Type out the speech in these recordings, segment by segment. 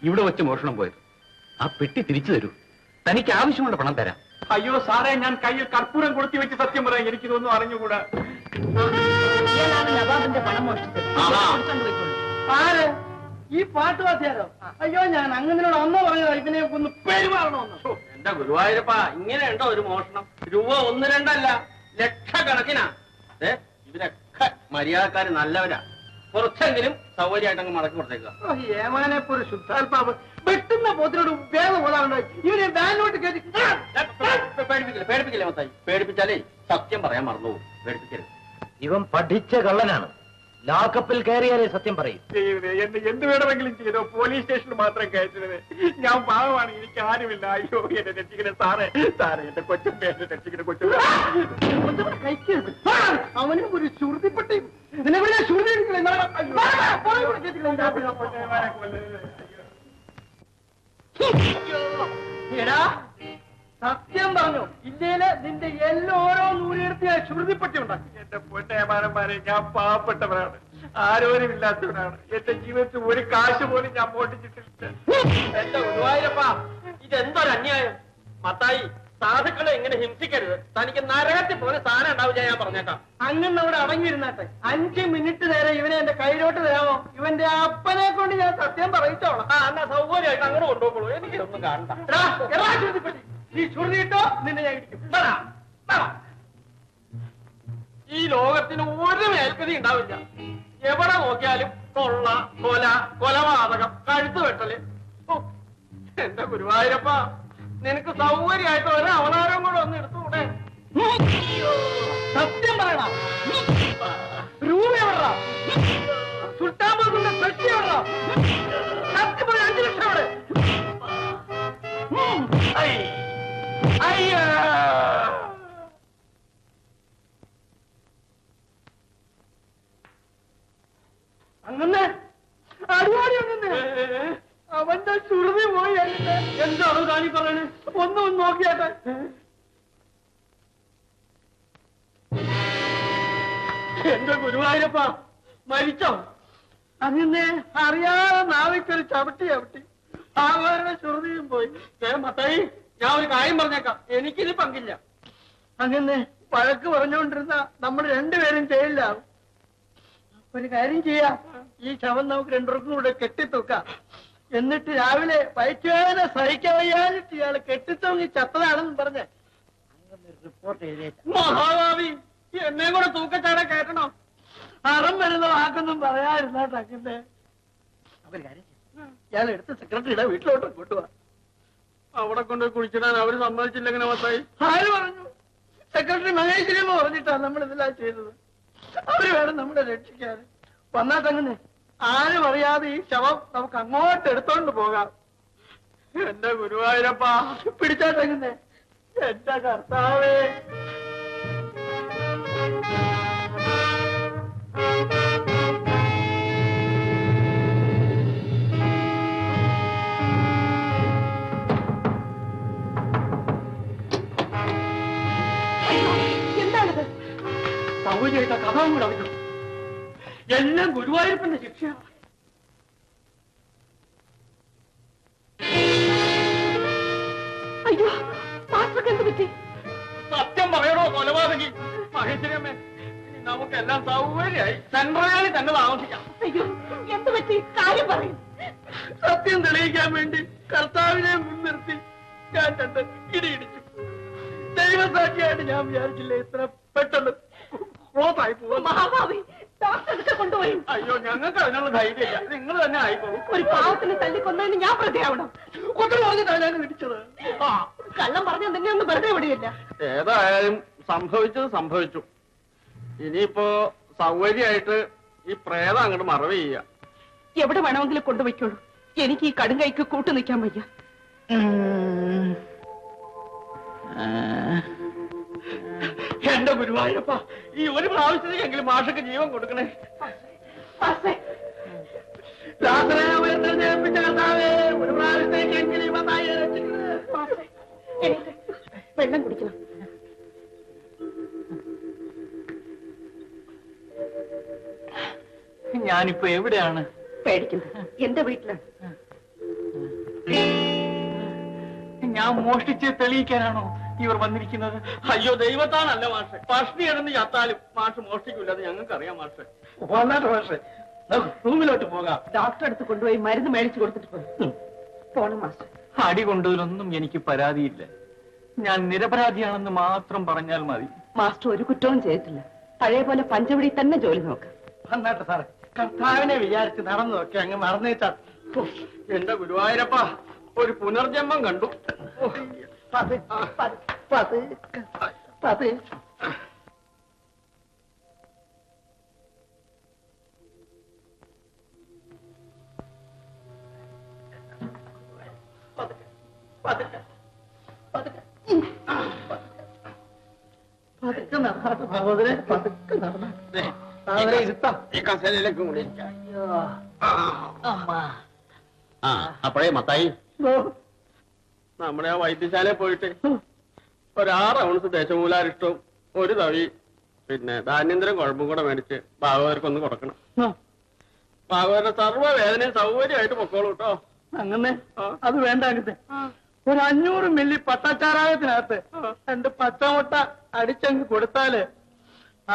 ഇവിടെ വെച്ച് മോഷണം പോയത്. ആ പെട്ടി തിരിച്ചു തരൂ. തനിക്ക് ആവശ്യമുള്ള പണം തരാം. അയ്യോ സാറേ, ഞാൻ കയ്യിൽ കർപ്പൂരം കൊളുത്തി വെച്ച് സത്യം പറയാം, എനിക്കിതൊന്നും അറിഞ്ഞുകൂടാ. നവാബിന്റെ പണം മോഷ്ടിച്ചത്. ആര്? ഈ പാട്ടുവാദ്യാരോ? അയ്യോ, ഞാൻ അങ്ങനോട് അന്ന് പറഞ്ഞതാ ഇതിനെ ഒന്ന് പെരുമാറണമെന്ന്. എന്റെ ഗുരുവായൂരപ്പ, ഇങ്ങനെ ഉണ്ടോ ഒരു മോഷണം? രൂപ 1-2 അല്ല, ലക്ഷക്കണക്കിനാ. ഇവരൊക്കെ മര്യാദക്കാര് നല്ലവരാ. കുറച്ചെങ്കിലും സൗകര്യമായിട്ടങ്ങ് മടക്കി കൊടുത്തേക്കുക. ഏമാനെപ്പോ ഒരു ശുദ്ധാത്മാവ് വെട്ടുന്ന പോത്തിനോട് വേഗം പോകാറുണ്ട്. ഇവരെ വാനിലോട്ട് കയറ്റി പേടിപ്പിക്കില്ലേ മത്തായി? പേടിപ്പിച്ചാലേ സത്യം പറയാൻ മറന്നുപോകും. പേടിപ്പിക്കരുത്. ഇവൻ പഠിച്ച കള്ളനാണ്. ലാക്കപ്പിൽ കയറിയാലേ സത്യം പറയും. എന്നെ എന്ത് വേണമെങ്കിലും ചെയ്തോ, പോലീസ് സ്റ്റേഷനിൽ മാത്രം കയറ്റുന്നത്. ഞാൻ പാവമാണ്, എനിക്ക് ആരുമില്ല. അയ്യോ, എന്നെ രക്ഷിക്കണേ സാറേ, സാറേ, എന്റെ കൊച്ചുമ്മ എന്നെ രക്ഷിക്കണേ. കൊച്ചുമ്മ കഴിക്കരുത്. അവനും ഒരു ശ്രുതിപ്പെട്ടി. നിന്നെ ശ്രുതി എടാ, സത്യം പറഞ്ഞു ഇല്ലേല് നിന്റെ എല്ലാം ഓരോ നൂലെടുത്ത് ഞാൻ ശ്രുതിപ്പെട്ടി ഉണ്ടാക്കി. എന്റെ പൊന്നേമാനന്മാരെ, ഞാൻ പാവപ്പെട്ടവരാണ്, ആരോരും ഇല്ലാത്തവരാണ്. എന്റെ ജീവിതത്തിൽ ഒരു കാശ് പോലും ഞാൻ മോട്ടിച്ചിട്ടില്ല. എന്റെ ഗുരുവായൂരപ്പ, ഇതെന്തൊരു അന്യായം! മത്തായി, സാധുക്കളെ ഇങ്ങനെ ഹിംസിക്കരുത്. തനിക്ക് നരകത്തിൽ പോലെ സ്ഥാനം ഉണ്ടാവില്ല, ഞാൻ പറഞ്ഞേക്കാം. അങ്ങനെ അവിടെ അടങ്ങിയിരുന്നാട്ടെ. 5 മിനിറ്റ് നേരം ഇവനെ എന്റെ കയ്യിലോട്ട് തരാമോ? ഇവന്റെ അപ്പനെ കൊണ്ട് ഞാൻ സത്യം പറയിച്ചോളാം. എന്നാ സൗകര്യമായിട്ട് അങ്ങനെ കൊണ്ടുപോകുള്ളൂ. എനിക്കൊന്നും കാണണ്ട. നീ ചുരുതിയിട്ടോ, നിന്നെ ഞാൻ ഇടിക്കും. ഈ ലോകത്തിന് ഒരു മേൽക്കതി ഉണ്ടാവില്ല. എവിടെ നോക്കിയാലും കൊള്ള, കൊല, കൊലപാതകം, കഴുത്ത് വെട്ടല്. എന്റെ ഗുരുവായൂരപ്പ, നിനക്ക് സൗകര്യമായിട്ട് ഒരു അവതാരം കൂടെ ഒന്ന് എടുത്തുകൂടെ? സത്യം പറയണം. രൂപ എവിടാ? സുൽത്താൻ ബോസിന്റെ പെട്ടി എവിടാ? സത്യം പറ. 5 ലക്ഷം എവിടെ? അയ്യോ, അങ്ങനെ അടിവാടി അങ്ങനെ അവന്റെ ശ്രുതി പോയി. എന്താണ് താനീ പറയണേ? ഒന്നും നോക്കിയാട്ടെ. എന്റെ ഗുരുവായൂരപ്പ, മരിച്ചോ? അങ്ങനെ അറിയാതെ നാവിക്കൊരു ചവിട്ടി അവരുടെ ശ്രുതിയും പോയി. മത്തായി, ഞാൻ ഒരു കാര്യം പറഞ്ഞേക്കാം, എനിക്കിത് പങ്കില്ല. അങ്ങനെ വഴക്ക് പറഞ്ഞുകൊണ്ടിരുന്ന നമ്മൾ രണ്ടുപേരും ജയിലിലാവും. ഒരു കാര്യം ചെയ്യാം, ഈ ശവം നമുക്ക് 2 പേർക്കും കൂടെ കെട്ടിത്തൂക്കാം. എന്നിട്ട് രാവിലെ വയറ്റുവേദന സഹിക്കാൻ വയ്യാഞ്ഞിട്ട് ഇയാള് കെട്ടിത്തൂങ്ങി ചത്തതാണെന്ന് പറഞ്ഞ് അങ്ങനെ റിപ്പോർട്ട് എഴുതിയേക്കാം. മഹാഭാവി, എന്നെ കൂടെ തൂക്കച്ചാടെ കേട്ടണോ? അറം വരുന്ന വാക്കൊന്നും പറയാതിരുന്നാട്ട്. അങ്ങനെ ഒരു കാര്യം ചെയ്യാം, ഇയാൾ എടുത്ത് സെക്രട്ടറിയുടെ വീട്ടിലോട്ട് കൊണ്ടുപോവാ. അവിടെ കൊണ്ട് കുളിച്ചിടാൻ അവര് സമ്മതിച്ചില്ലെങ്ങനെ മത്തായി? ആര് പറഞ്ഞു? സെക്രട്ടറി മഹേശ്വരിയമ്മ പറഞ്ഞിട്ടാണ് നമ്മൾ ഇതെല്ലാം ചെയ്തത്. അവര് വേണം നമ്മളെ രക്ഷിക്കാൻ. വന്നാട്ടങ്ങനെ ആരും അറിയാതെ ഈ ശവം നമുക്ക് അങ്ങോട്ട് എടുത്തോണ്ട് പോകാം. എന്റെ ഗുരുവായൂരപ്പ, പിടിച്ചാട്ടങ്ങനെ. എന്റെ കർത്താവേ, എന്താണിത്? സൗകര്യമായിട്ട് കഥാവും കൂടെ അറിഞ്ഞു. എല്ലാം ഗുരുവായൂരപ്പന്റെ ശിക്ഷയാണ്. അയ്യോ, മാസ്റ്റർക്ക് എന്ത് പറ്റി? സത്യം പറയണോ കൊലപാതകി? മഹേശ്വരിയമ്മേ, നമുക്കെല്ലാം സൗകര്യമായി സെൻട്രലിൽ തന്നെ താമസിക്കാം. അയ്യോ, എന്ത് പറ്റി? കാര്യം പറയും. സത്യം തെളിയിക്കാൻ വേണ്ടി കർത്താവിനെ മുൻനിർത്തി ഞാൻ 2 ഇടിയിടിച്ചു. ദൈവസാക്ഷിയായിട്ട് ഞാൻ വിചാരിച്ചില്ല ഇത്ര പെട്ടെന്ന് ക്ലോസായി പോകും. മഹാഭാവി, ഡോക്ടറെ കൊണ്ടുപോയി. അയ്യോ, ഞങ്ങൾക്ക് അതിനുള്ള ധൈര്യമില്ല, നിങ്ങൾ തന്നെ ആയിക്കോളൂ. ഒരു പാവത്തിന് തല്ലിക്കൊന്നതിന് ഞാൻ പ്രതിയാവണം. കൊണ്ടു പറഞ്ഞിട്ടാണ് ഞാൻ ഇടിച്ചത്. കള്ളം പറഞ്ഞാൽ നിന്നെ ഒന്നും വെറുതെ വിടില്ല. ഏതായാലും സംഭവിച്ചത് സംഭവിച്ചു. ഇനിയിപ്പോ സൗകര്യമായിട്ട് ഈ പ്രേതം അങ്ങോട്ട് മറവ് ചെയ്യുക. എവിടെ വേണമെങ്കിലും കൊണ്ടുപോയിക്കോളൂ. എനിക്ക് ഈ കടുങ്കൈക്ക് കൂട്ടു നിൽക്കാൻ വയ്യ. എന്റെ ഗുരുവായൂരപ്പ, ഈ ഒരു പ്രാവശ്യത്തേക്കെങ്കിലും മാഷക്ക് ജീവൻ കൊടുക്കണേ. ഒരു പ്രാവശ്യത്തേക്കെങ്കിലും വെള്ളം കുടിക്കണം. ഞാനിപ്പോ എവിടെയാണ്? പേടിക്കുന്നത് എന്റെ വീട്ടിലാണ്. ഞാൻ മോഷ്ടിച്ച് തെളിയിക്കാനാണോ ഇവർ വന്നിരിക്കുന്നത്? അയ്യോ ദൈവത്താണല്ല മാഷെ, പഷ്ണി കിടന്ന് ചത്താലും മാഷ് മോഷ്ടിക്കില്ലെന്ന് ഞങ്ങൾക്കറിയാം മാഷെ. മാഷെ റൂമിലോട്ട് പോകാം. ഡോക്ടറെ അടുത്ത് കൊണ്ടുപോയി മരുന്ന് മേടിച്ചു കൊടുത്തിട്ട് പോണം മാസ്റ്റർ. അടി കൊണ്ടതിലൊന്നും എനിക്ക് പരാതിയില്ല. ഞാൻ നിരപരാധിയാണെന്ന് മാത്രം പറഞ്ഞാൽ മതി. മാസ്റ്റർ ഒരു കുറ്റവും ചെയ്തിട്ടില്ല. പഴയ പോലെ പഞ്ചവടി തന്നെ ജോലി നോക്കാം. വന്നാട്ടെ സാറേ, കർത്താവിനെ വിചാരിച്ച് നടന്നു നോക്കി അങ്ങ് മറന്നേച്ചാ. എന്റെ ഗുരുവായൂരപ്പ, ഒരു പുനർജന്മം കണ്ടു. ഈ കസേരയിലേക്ക് കൂടി അപ്പോഴേ മത്തായി, നമ്മുടെ ആ വൈദ്യശാലയിൽ പോയിട്ട് ഒരു 6 ഔൺസ് ദേശമൂലാരിഷ്ടവും ഒരു തവി പിന്നെ ധാന്യന്തരം കുഴമ്പും കൂടെ മേടിച്ച് ഭാഗവതർക്കൊന്ന് കൊടുക്കണം. ഭാഗവതരുടെ സർവ്വ വേദനയും സൗകര്യമായിട്ട് പൊക്കോളൂ കേട്ടോ. അങ്ങനെ അത് വേണ്ട. അങ്ങത്തെ ഒരു 500 മില്ലി പട്ടച്ചാറായത്തിനകത്ത് 2 പച്ചമുട്ട അടിച്ചങ്ങ് കൊടുത്താല്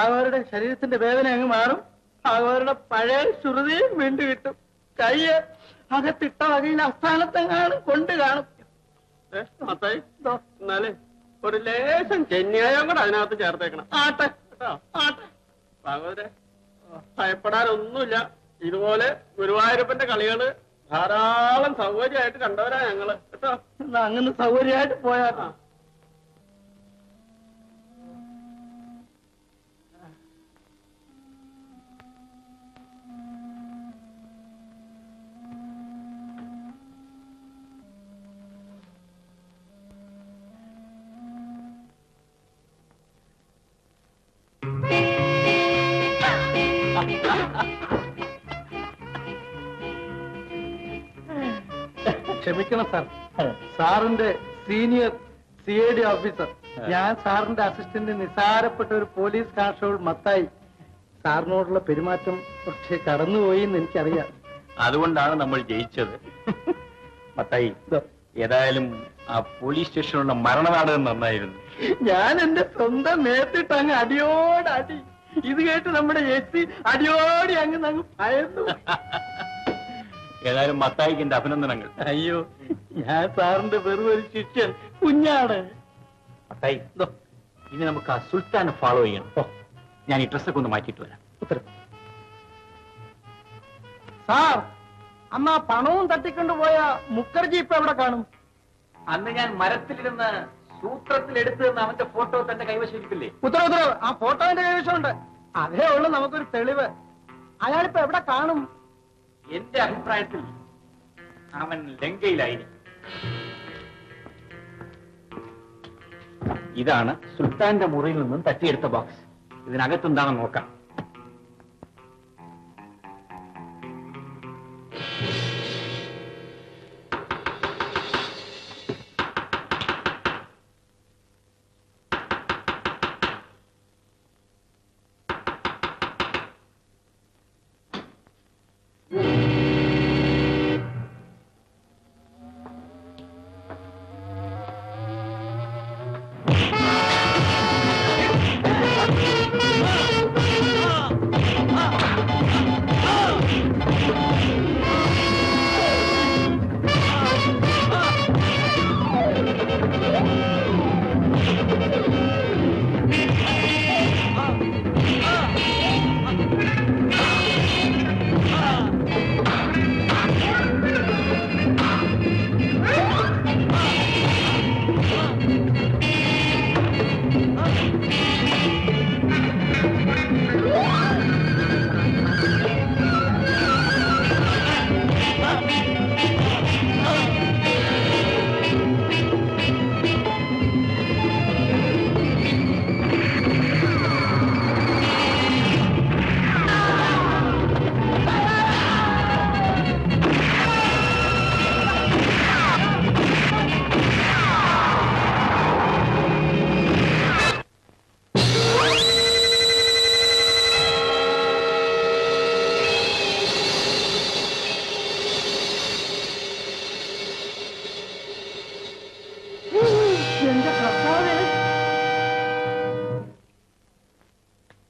അവരുടെ ശരീരത്തിന്റെ വേദന അങ്ങ് മാറും. അവരുടെ പഴയ ശ്രുതിയും വീണ്ടും കിട്ടും. കയ്യ് അകത്തിട്ട വകയിൽ അസ്ഥാനത്തെങ്ങാനും കൊണ്ട് കാണും. മത്തായി, എന്നാലേ ഒരു ലേശം ചെന്നിയായം കൂടെ അതിനകത്ത് ചേർത്തേക്കണം. ആട്ടെ കേട്ടോ ആട്ടെ. ഭാഗവതരെ, ഭയപ്പെടാനൊന്നുമില്ല. ഇതുപോലെ ഗുരുവായൂരപ്പന്റെ കളികള് ധാരാളം സൗകര്യമായിട്ട് കണ്ടവരാ ഞങ്ങള് കേട്ടോ. എന്നാ അങ്ങനെ സൗകര്യമായിട്ട് പോയാ. ക്ഷമിക്കണം സാർ, സാറിന്റെ സീനിയർ CID ഓഫീസർ, ഞാൻ സാറിന്റെ അസിസ്റ്റന്റ് നിസാരപ്പെട്ട ഒരു പോലീസ് കോൺസ്റ്റബിൾ മത്തായി. സാറിനോടുള്ള പെരുമാറ്റം പക്ഷേ കടന്നുപോയി എന്ന് എനിക്കറിയാം. അതുകൊണ്ടാണ് നമ്മൾ ജയിച്ചത്. മത്തായി, ഏതായാലും ആ പോലീസ് സ്റ്റേഷനിലുള്ള മരണനാടകം നന്നായിരുന്നു. ഞാൻ എന്റെ സ്വന്തം നേരിട്ട് അങ്ങ് അടിയോടടി. ഇത് കേട്ട് നമ്മുടെ എത്തി അടിയോടി അങ്ങ് ഭയന്നു. ഏതായാലും മത്തായിക്ക് എന്റെ അഭിനന്ദനങ്ങൾ. അയ്യോ, ഞാൻ സാറിന്റെ വെറും ഒരു ശിഷ്യൻ, കുഞ്ഞാണ്. മത്തായി, ഇനി നമുക്ക് ആ സുൽത്താനെ ഫോളോ ചെയ്യണം. ഞാൻ ഈ ഡ്രസ്സൊക്കെ ഒന്ന് മാറ്റിയിട്ട് വരാം. ഉത്തരം സാർ, അന്ന് ആ പണവും തട്ടിക്കൊണ്ടുപോയ മുഖർജി ഇപ്പൊ എവിടെ കാണും? അന്ന് ഞാൻ മരത്തിലിരുന്ന് സൂത്രത്തിലെടുത്ത് അവന്റെ ഫോട്ടോ തന്റെ കൈവശിരിക്കില്ലേ? ഉത്തരവ്, ആ ഫോട്ടോന്റെ കൈവശമുണ്ട്. അതേ ഉള്ളു നമുക്കൊരു തെളിവ്. അയാളിപ്പോ എവിടെ കാണും? എന്റെ അഭിപ്രായത്തിൽ അവൻ ലങ്കയിലായിരിക്കും. ഇതാണ് സുൽത്താന്റെ മുറിയിൽ നിന്നും തട്ടിയെടുത്ത ബോക്സ്. ഇതിനകത്തെന്താണെന്ന് നോക്കാം.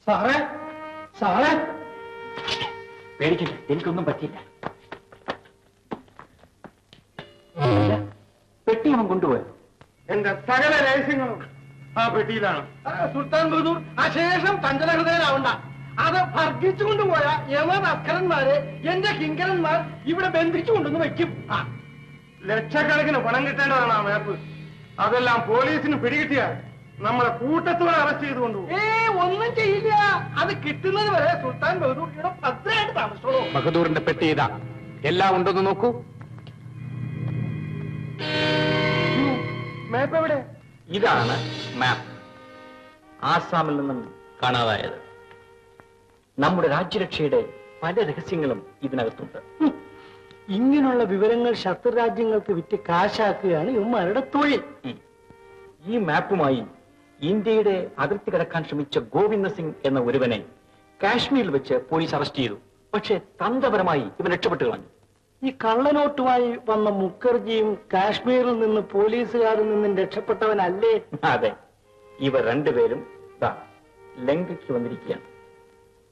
സാറേ സാറേ പേടിക്കില്ല, എനിക്കൊന്നും പറ്റിയില്ല. അല്ല, പെട്ടി അവൻ കൊണ്ടുപോയോ? എന്റെ സകല രഹസ്യങ്ങളും ആ പെട്ടിയിലാണ്. സുൽത്താൻ ബഹദൂർ അശേഷം ചഞ്ചലഹൃദയനാവണ്ട. അത് ഭർഗിച്ചു കൊണ്ടുപോയ യമനസ്കരന്മാരെ എന്റെ കിങ്കരന്മാർ ഇവിടെ ബന്ധിച്ചു കൊണ്ടുവന്ന് വെക്കും. ലക്ഷക്കണക്കിന് പണം കിട്ടേണ്ടതാണ് ആ മാപ്പ്. അതെല്ലാം പോലീസിന് പിടികിട്ടിയാൽ നമ്മളെ കൂട്ടത്തോടെ അറസ്റ്റ് ചെയ്ത് കൊണ്ടുപോകും. ഒന്നും ചെയ്യില്ല. അത് കിട്ടുന്നത് വരെ സുൽത്താൻ ബഹദൂർ ഇവിടെ ഭദ്രമായിട്ട് താമസിച്ചോളൂ. ബഹദൂറിന്റെ പെട്ടി ഇതാ, എല്ലാം ഉണ്ടെന്ന് നോക്കൂ. മാപ്പ് എവിടെ? ഇതാണ് മാപ്പ്. ആസാമിൽ നിന്നും കാണാതായത്. നമ്മുടെ രാജ്യരക്ഷയുടെ പല രഹസ്യങ്ങളും ഇതിനകത്തുണ്ട്. ഇങ്ങനെയുള്ള വിവരങ്ങൾ ശത്രുരാജ്യങ്ങൾക്ക് വിറ്റ് കാശാക്കുകയാണ് ഇവന്മാരുടെ തൊഴിൽ. ഈ മാപ്പുമായി ഇന്ത്യയുടെ അതിർത്തി കടക്കാൻ ശ്രമിച്ച ഗോവിന്ദ സിംഗ് എന്ന ഒരുവനെ കാശ്മീരിൽ വെച്ച് പോലീസ് അറസ്റ്റ് ചെയ്തു. പക്ഷേ തന്ത്രപരമായി ഇവൻ രക്ഷപ്പെട്ടു കളഞ്ഞു. ഈ കള്ളനോട്ടുമായി വന്ന മുഖർജിയും കാശ്മീരിൽ നിന്ന് പോലീസുകാരിൽ നിന്നും രക്ഷപ്പെട്ടവനല്ലേ? അതെ, ഇവർ രണ്ടുപേരും ലങ്കയ്ക്ക് വന്നിരിക്കുകയാണ്.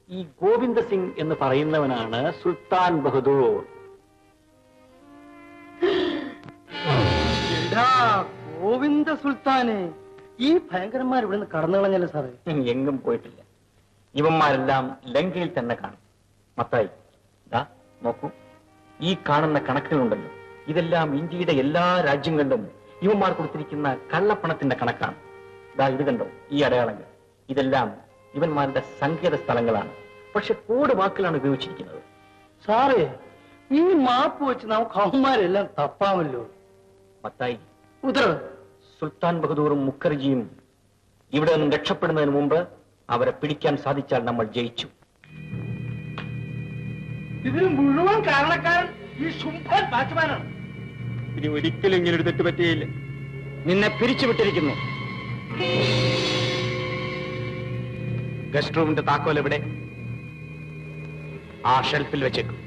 ഈ ഗോവിന്ദ സിംഗ് എന്ന് പറയുന്നവനാണ് സുൽത്താൻ ബഹദൂർ. ഗോവിന്ദ സുൽത്താനെ, ഈ ഭയങ്കരന്മാർ ഇവിടുന്ന് കടന്നു കളഞ്ഞല്ലോ സാറേ. എങ്ങും പോയിട്ടില്ല. ഇവന്മാരെല്ലാം ലങ്കയിൽ തന്നെ കാണും. മത്തായി, നോക്കൂ, ഈ കാണുന്ന കണക്കുകളുണ്ടല്ലോ, ഇതെല്ലാം ഇന്ത്യയുടെ എല്ലാ രാജ്യങ്ങളിലും ഇവന്മാർ കൊടുത്തിരിക്കുന്ന കള്ളപ്പണത്തിന്റെ കണക്കാണ്. ഇത് കണ്ടോ, ഈ അടയാളങ്ങൾ, ഇതെല്ലാം ഇവന്മാരുടെ സങ്കേത സ്ഥലങ്ങളാണ്. പക്ഷെ കോഡ് വാക്കുകളാണ് ഉപയോഗിച്ചിരിക്കുന്നത്. സാറേ, ഈ മാപ്പ് വെച്ച് നമുക്ക് അവന്മാരെല്ലാം തപ്പാമല്ലോ. മത്തായി, ഉത്തരവ്. സുൽത്താൻ ബഹദൂറും മുഖർജിയും ഇവിടെ നിന്നും രക്ഷപ്പെടുന്നതിന് മുമ്പ് അവരെ പിടിക്കാൻ സാധിച്ചാൽ നമ്മൾ ജയിച്ചു. ഇതിന് മുഴുവൻ കാരണക്കാരൻ ഈ ശുംഭൻ ബാറ്റ്മാനാണ്. ഇനി ഒരിക്കലും ഇങ്ങനൊരു തെറ്റ് പറ്റിയില്ല. നിന്നെ പിരിച്ചുവിട്ടിരിക്കുന്നു. ഗസ്റ്റ് റൂമിന്റെ താക്കോൽ എവിടെ? ആ ഷെൽഫിൽ വെച്ചേക്കും.